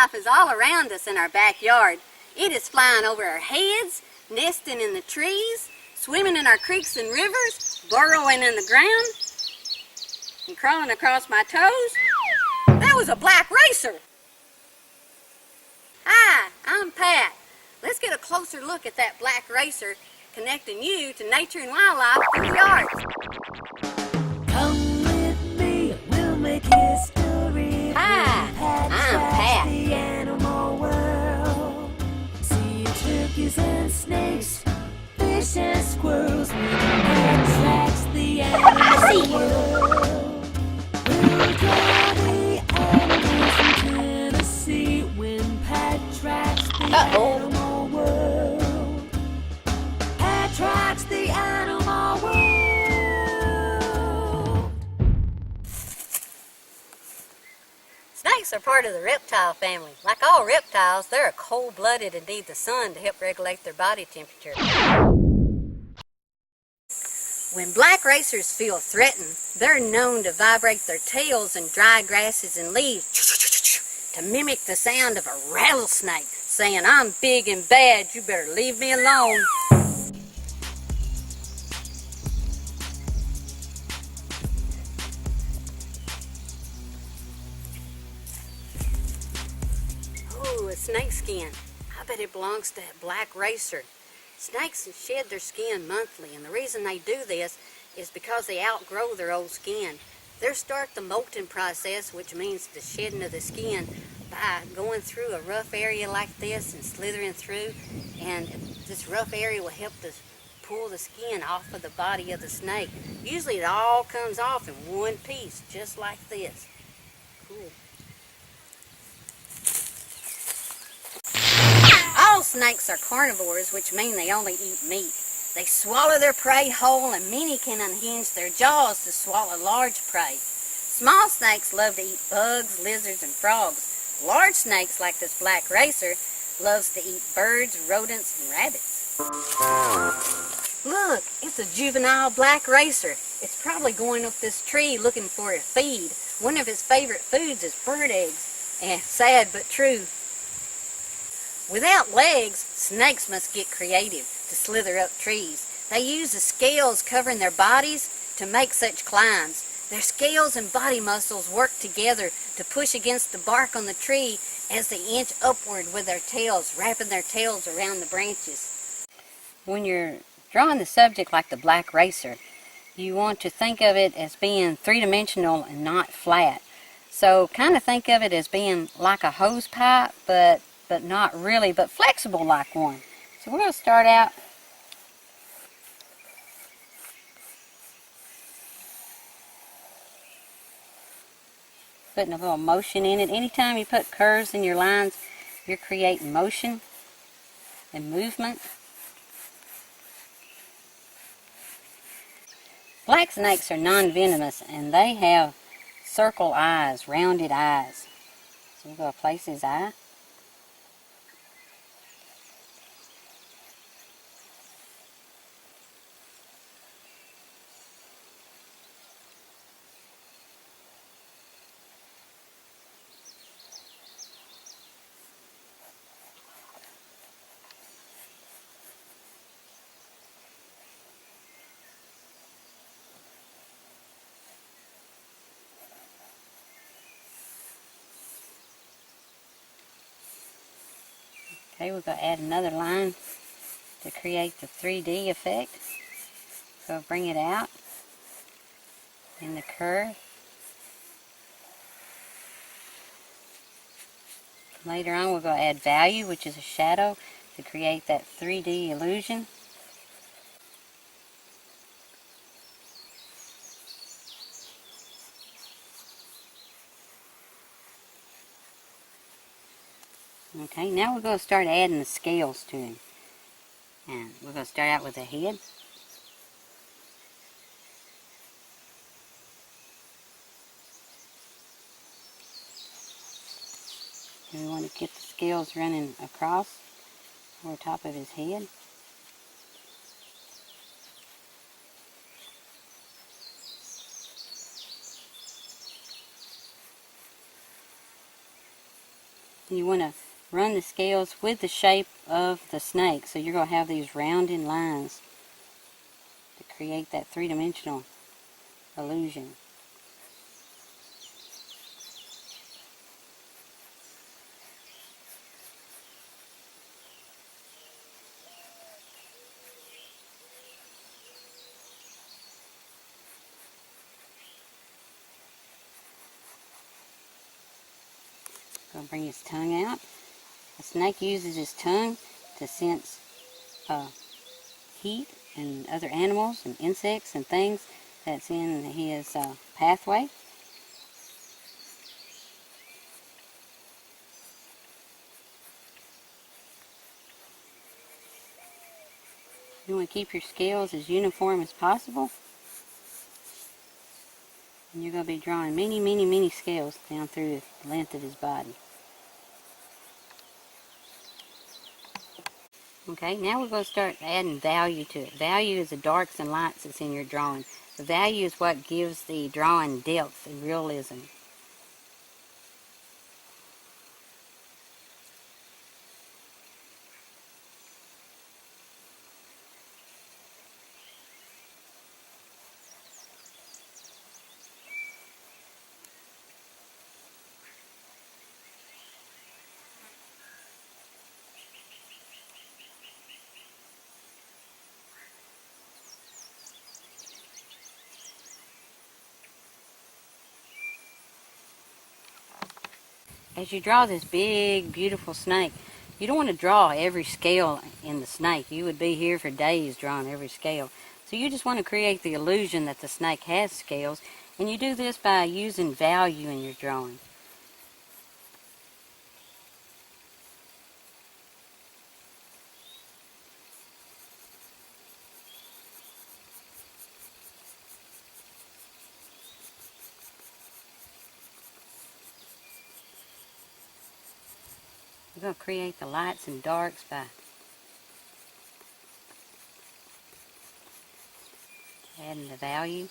wildlife is all around us in our backyard. It is flying over our heads, nesting in the trees, swimming in our creeks and rivers, burrowing in the ground, and crawling across my toes. That was a black racer. Hi, I'm Pat. Let's get a closer look at that black racer connecting you to nature and wildlife through the arts. Come with me, we'll make history. Hi, I'm Pat. The animal world. See turkeys and snakes, fish and squirrels. Pat tracks the animal world. We'll draw the animals in Tennessee when Pat tracks the animal world. Pat tracks the animal world. Snakes are part of the reptile family. Like all reptiles, they're cold-blooded and need the sun to help regulate their body temperature. When black racers feel threatened, they're known to vibrate their tails in dry grasses and leaves to mimic the sound of a rattlesnake, saying, "I'm big and bad, you better leave me alone." Ooh, a snakeskin. I bet it belongs to that black racer. Snakes shed their skin monthly, and the reason they do this is because they outgrow their old skin. They start the molting process, which means the shedding of the skin, by going through a rough area like this and slithering through, and this rough area will help to pull the skin off of the body of the snake. Usually it all comes off in one piece, just like this. Cool. All snakes are carnivores, which mean they only eat meat. They swallow their prey whole, and many can unhinge their jaws to swallow large prey. Small snakes love to eat bugs, lizards, and frogs. Large snakes, like this black racer, loves to eat birds, rodents, and rabbits. Look, it's a juvenile black racer. It's probably going up this tree looking for a feed. One of his favorite foods is bird eggs. Sad but true. Without legs, snakes must get creative to slither up trees. They use the scales covering their bodies to make such climbs. Their scales and body muscles work together to push against the bark on the tree as they inch upward with their tails, wrapping their tails around the branches. When you're drawing the subject like the black racer, you want to think of it as being three-dimensional and not flat. So kind of think of it as being like a hose pipe, but not really, but flexible like one. So we're going to start out putting a little motion in it. Anytime you put curves in your lines, you're creating motion and movement. Black snakes are non-venomous, and they have circle eyes, rounded eyes. So we're going to place his eye. Okay, we're going to add another line to create the 3D effect. So bring it out in the curve. Later on we're going to add value, which is a shadow, to create that 3D illusion. Okay, now we're going to start adding the scales to him. And we're going to start out with the head. And we want to get the scales running across over top of his head. And you want to run the scales with the shape of the snake. So you're going to have these rounded lines to create that three-dimensional illusion. Going to bring his tongue out. A snake uses his tongue to sense heat and other animals and insects and things that's in his pathway. You want to keep your scales as uniform as possible. And you're going to be drawing many, many, many scales down through the length of his body. Okay, now we're going to start adding value to it. Value is the darks and lights that's in your drawing. The value is what gives the drawing depth and realism. As you draw this big, beautiful snake, you don't want to draw every scale in the snake. You would be here for days drawing every scale. So you just want to create the illusion that the snake has scales, and you do this by using value in your drawing. You're going to create the lights and darks by adding the value.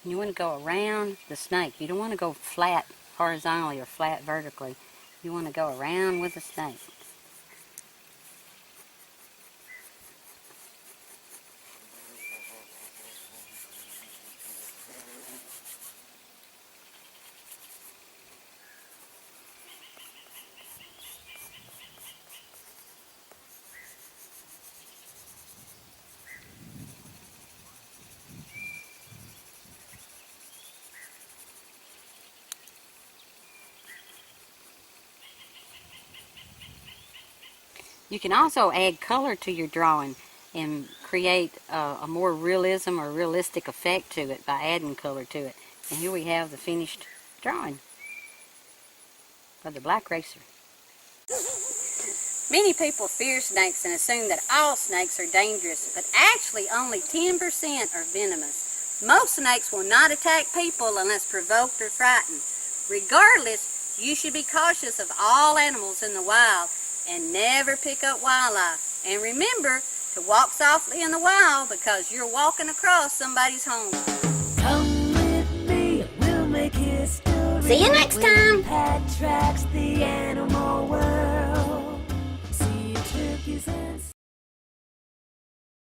You want to go around the snake. You don't want to go flat horizontally or flat vertically. You want to go around with the snake. You can also add color to your drawing and create a more realism or realistic effect to it by adding color to it. And here we have the finished drawing of the black racer. Many people fear snakes and assume that all snakes are dangerous, but actually only 10% are venomous. Most snakes will not attack people unless provoked or frightened. Regardless, you should be cautious of all animals in the wild and never pick up wildlife. And remember to walk softly in the wild because you're walking across somebody's home. Come with me, we'll make history. See you next time. Pat tracks the animal world. See turkeys and